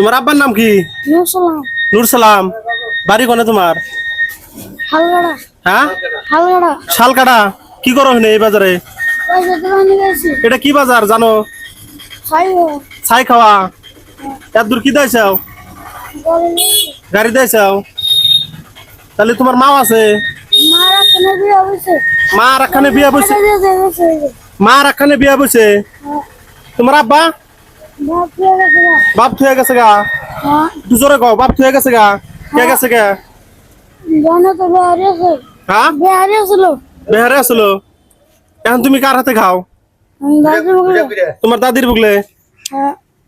তোমার আব্বার নাম কি? নূর সালাম। বাড়ি কোনে তোমার? হালগাড়া। হ্যাঁ, হালগাড়া। শালকাটা। কি করো এই বাজারে? এটা কি বাজার জানো? ছাই খাওয়া। এত দূর কি দাইছাও? গাড়ি দাইছাও? তাহলে তোমার মাও আছে? মা আর একখানে বিয়া বসে। মা আর একখানে বিয়া বসে। তোমার আব্বা? বাপ থুয়ে গেছে গা। দুজোরে কও, বাপ থুয়ে গেছে গা। কে গেছে কে? হ্যাঁ, বেহারে আসলো। এখন তুমি কার হাতে খাও? তোমার দাদির বুগলে।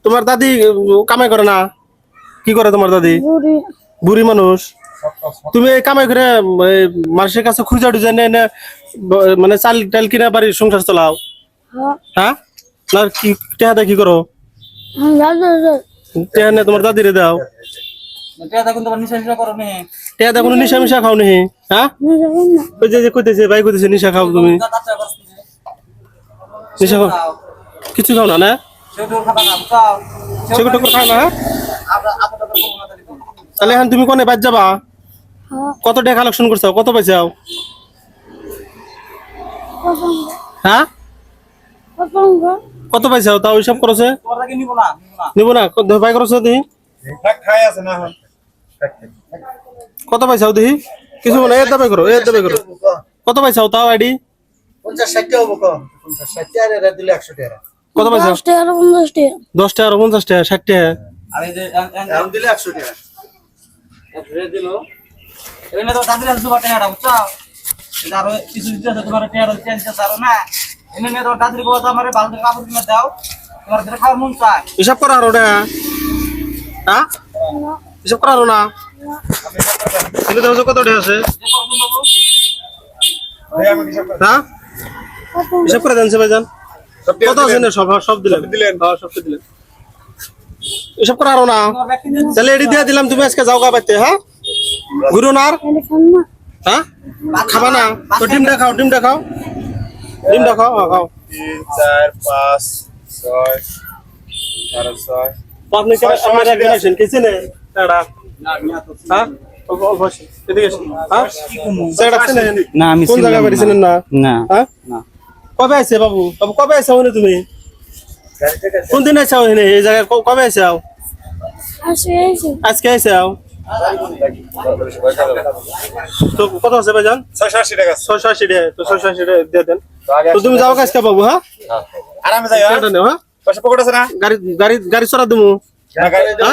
তোমার দাদি কামাই করে না? কি করে তোমার দাদি? বুড়ি মানুষ। তুমি এই কামাই করে মানুষের কাছে খুঁজা টুজা নেই, মানে চাল টাল কিনা বাড়ির সংসার চালাও? হ্যাঁ, না কি টেহাদা কি করো? টেহা নে তোমার দাদিরে দাও। টেহাদা কোনো নিশা মিশা খাও নি? হ্যাঁ, ওই যে কইতেছে ভাই, কইতেছে নিশা খাও তুমি। নিশা খাও? কিছু খাও না? না সেগুলো খাও না? তাহলে এখন তুমি কোনে বাদ যাবা? কত টাকা কালেকশন করছো? কত পাইছাও? হ্যাঁ, কত পাইছাও? তাও হিসাব করছে? নিব না? ভাই করছো দেখি। কত পাইছাও দেখি? কিছু বলে এর দাবি করো, এর দাবি করো। কত পাইছাও তাও আইডি? 50-60 টাকা হবো কম। 50-60 টাকা আর দিলে 100 টাকা। কত পাইছাও? 10 টাকা আর 50 টাকা। 10 টাকা আর 50 টাকা, 60 টাকা। আমি যে এখন দিলে 100 টাকা। রে দিল এনে তো দাদির হাতে দুবার টাকাটা বুঝছো এটা আর কিছু দিতে আছে তোমার টাকা চেঞ্জ করতে পারো না এনে নে তো দাদির কথা আমারে বালতি কাপড় কিনে দাও তোমার যেটা খাওয়ার মন চায় হিসাব করা আর ওটা। হ্যাঁ, হিসাব করা আর না। তুমি দেখো কত টাকা আছে? ভাই আমি হিসাব করে। হ্যাঁ, হিসাব করে দেন ভাইজান। কত আছে না? সব দিলেন। হ্যাঁ, সব দিলেন। হিসাব করা আর না। তাহলে এডি দিয়ে দিলাম, তুমি আজকে যাও গা বাইতে। হ্যাঁ, গুরু নার। হ্যাঁ, খাবা না তো ডিমটা খাও, ডিমটা খাও, ডিমটা খাও। হ্যাঁ, খাও। 3 4 5 6 6 তো আপনি কি আমার এক গেছেন কিছু নেই টাড়া? হ্যাঁ, অবশ্যই এদিকে আসুন। হ্যাঁ, সেটা আছে না আমি কোন জায়গা বেরিয়েছেন না? না হ্যাঁ, কবে আইছে বাবু? বাবু কবে আইছো ওনে তুমি? কোন দিন আইছো ওনে? এই জায়গায় কবে আইছো? আজকে আইছো। তো কত আছে ভাইজান? 86 টাকা। 680 টাকা। তো 680 টাকা দিয়ে দেন। তো তুমি যাও কাজকে বাবু। হ্যাঁ, আরামে যাই। হ্যাঁ, পয়সা পকেট আছে না? গাড়ি চড়া দেবো। না গাড়ি